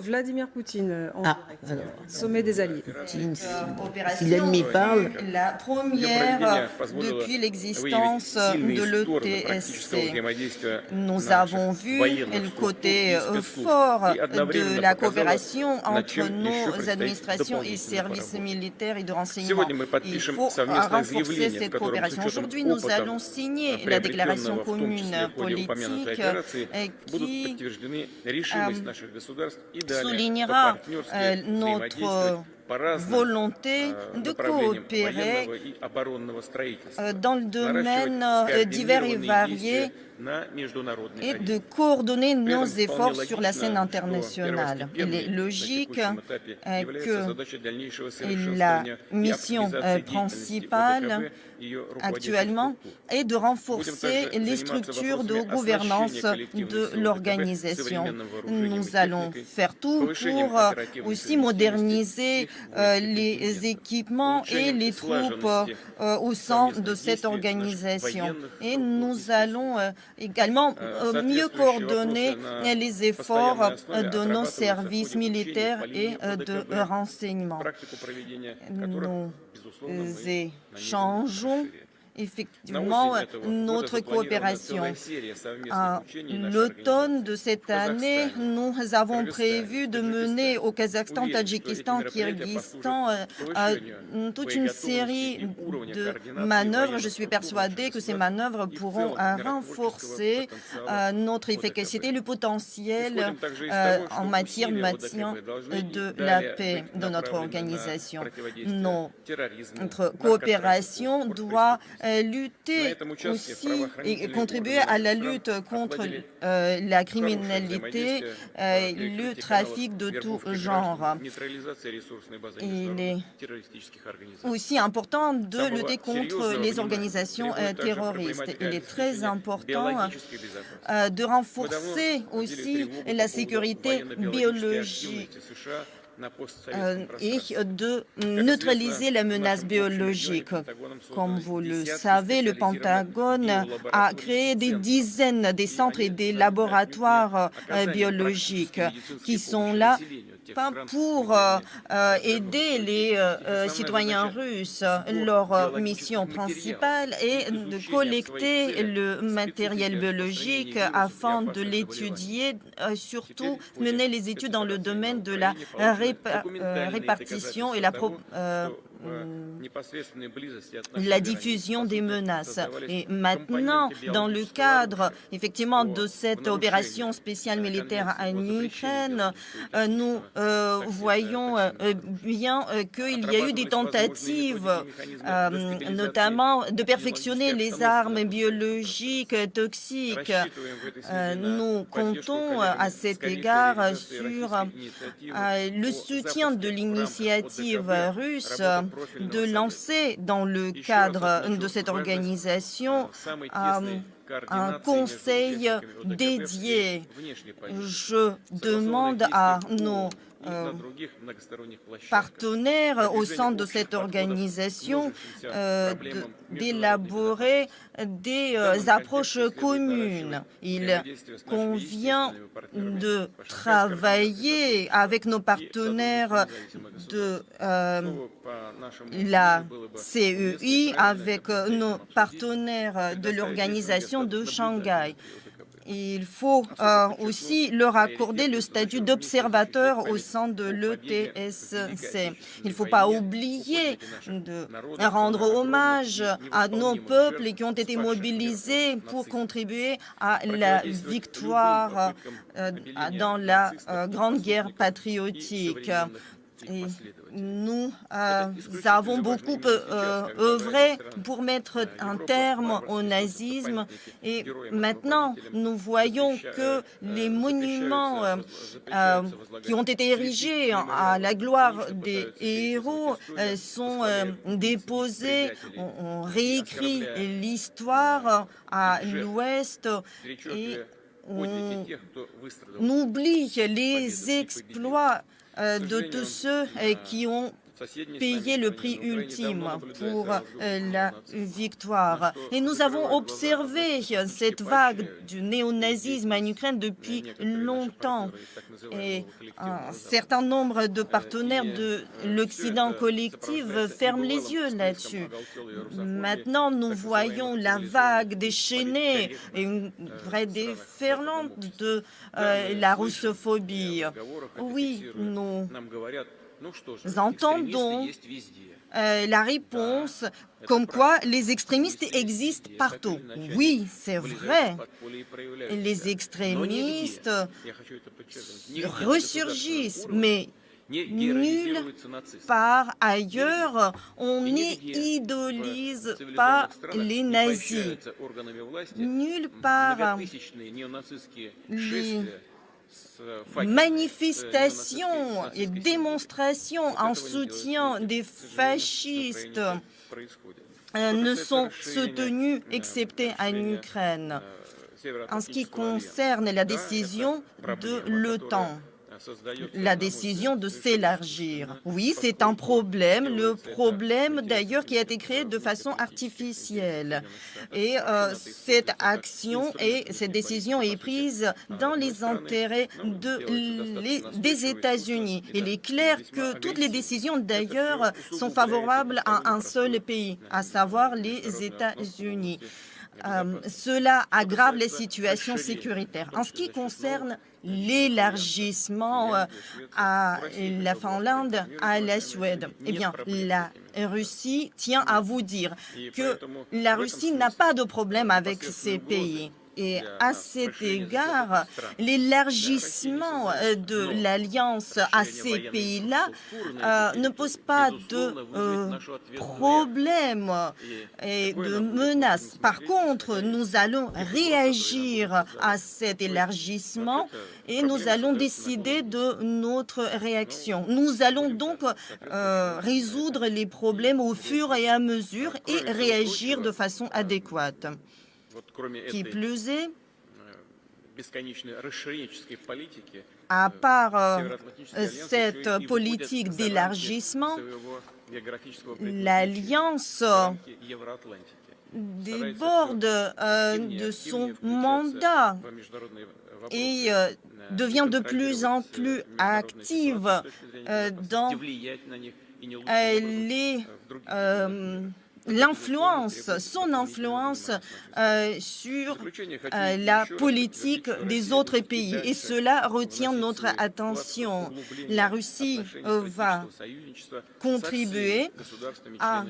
Vladimir Poutine, en Ah, direct. alors, Sommet des alliés. si l'ennemi parle, la première depuis l'existence de l'ETSC. Nous avons vu le côté fort de la coopération entre nos administrations et services militaires et de renseignement. Il faut renforcer cette coopération. Aujourd'hui, nous allons signer la déclaration commune politique qui soulignera notre volonté de coopérer dans le domaine divers et variés et de coordonner nos efforts sur la scène internationale. Il est logique que la mission principale actuellement est de renforcer les structures de gouvernance de l'organisation. Nous allons faire tout pour aussi moderniser les équipements et les troupes au sein de cette organisation. Et nous allons également mieux coordonner les efforts de nos services militaires et de renseignement. Nous échangeons effectivement notre coopération. À l'automne de cette année, nous avons prévu de mener au Kazakhstan, Tadjikistan, Kirghizistan toute une série de manœuvres. Je suis persuadée que ces manœuvres pourront renforcer notre efficacité, le potentiel en matière de maintien de la paix de notre organisation. Notre coopération doit lutter aussi et contribuer à la lutte contre la criminalité, le trafic de tout genre. Il est aussi important de lutter contre les organisations terroristes. Il est très important de renforcer aussi la sécurité biologique et de neutraliser la menace biologique. Comme vous le savez, le Pentagone a créé des dizaines de centres et des laboratoires biologiques qui sont là pas pour aider les citoyens russes. Leur mission principale est de collecter le matériel biologique afin de l'étudier, surtout mener les études dans le domaine de la répartition et la diffusion des menaces. Et maintenant, dans le cadre effectivement de cette opération spéciale militaire en Ukraine, nous voyons bien qu'il y a eu des tentatives, notamment de perfectionner les armes biologiques toxiques. Nous comptons à cet égard sur le soutien de l'initiative russe de lancer dans le cadre de cette organisation un conseil dédié. Je demande à nos partenaires au sein de cette organisation d'élaborer des approches communes. Il convient de travailler avec nos partenaires de la CEI, avec nos partenaires de l'organisation de Shanghai. Il faut aussi leur accorder le statut d'observateur au sein de l'ETSC. Il ne faut pas oublier de rendre hommage à nos peuples qui ont été mobilisés pour contribuer à la victoire dans la Grande Guerre patriotique. Et nous avons beaucoup œuvré pour mettre un terme au nazisme et maintenant nous voyons que les monuments qui ont été érigés à la gloire des héros sont déposés. On réécrit l'histoire à l'ouest et on oublie les exploits de tous ceux qui ont payer le prix ultime pour la victoire. Et nous avons observé cette vague du néonazisme en Ukraine depuis longtemps. Et un certain nombre de partenaires de l'Occident collectif ferment les yeux là-dessus. Maintenant, nous voyons la vague déchaînée et une vraie déferlante de la russophobie. Oui, nous entendons la réponse comme quoi les extrémistes existent partout. Oui, c'est vrai. Les extrémistes ressurgissent, mais nulle part ailleurs on n'idolise pas les nazis. Nulle part les manifestations et démonstrations en soutien des fascistes ne sont soutenues, excepté en Ukraine. En ce qui concerne la décision de l'OTAN, la décision de s'élargir. Oui, c'est un problème, le problème d'ailleurs qui a été créé de façon artificielle. Et cette action et cette décision est prise dans les intérêts des États-Unis. Il est clair que toutes les décisions d'ailleurs sont favorables à un seul pays, à savoir les États-Unis. Cela aggrave les situations sécuritaires. En ce qui concerne l'élargissement à la Finlande, à la Suède, eh bien, la Russie tient à vous dire que la Russie n'a pas de problème avec ces pays. Et à cet égard, l'élargissement de l'Alliance à ces pays-là ne pose pas de problème et de menace. Par contre, nous allons réagir à cet élargissement et nous allons décider de notre réaction. Nous allons donc résoudre les problèmes au fur et à mesure et réagir de façon adéquate. Qui plus est, à part cette politique d'élargissement, l'Alliance déborde de son mandat et devient de plus en plus active dans son influence sur la politique des autres pays. Et cela retient notre attention. La Russie va contribuer à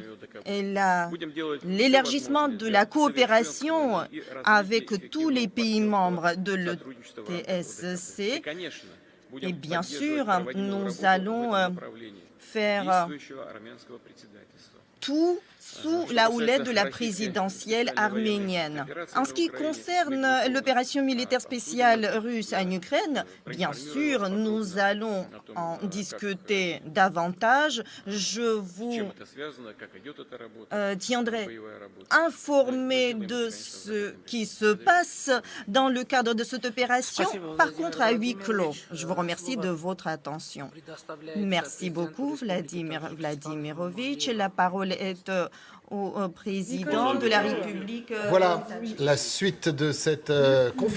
l'élargissement de la coopération avec tous les pays membres de l'ETSC. Et bien sûr, nous allons faire tout sous la houlette de la présidentielle arménienne. En ce qui concerne l'opération militaire spéciale russe en Ukraine, bien sûr, nous allons en discuter davantage. Je vous tiendrai informé de ce qui se passe dans le cadre de cette opération, par contre à huis clos. Je vous remercie de votre attention. Merci beaucoup, Vladimir Vladimirovitch. La parole est au président de la République. Voilà la suite de cette conférence.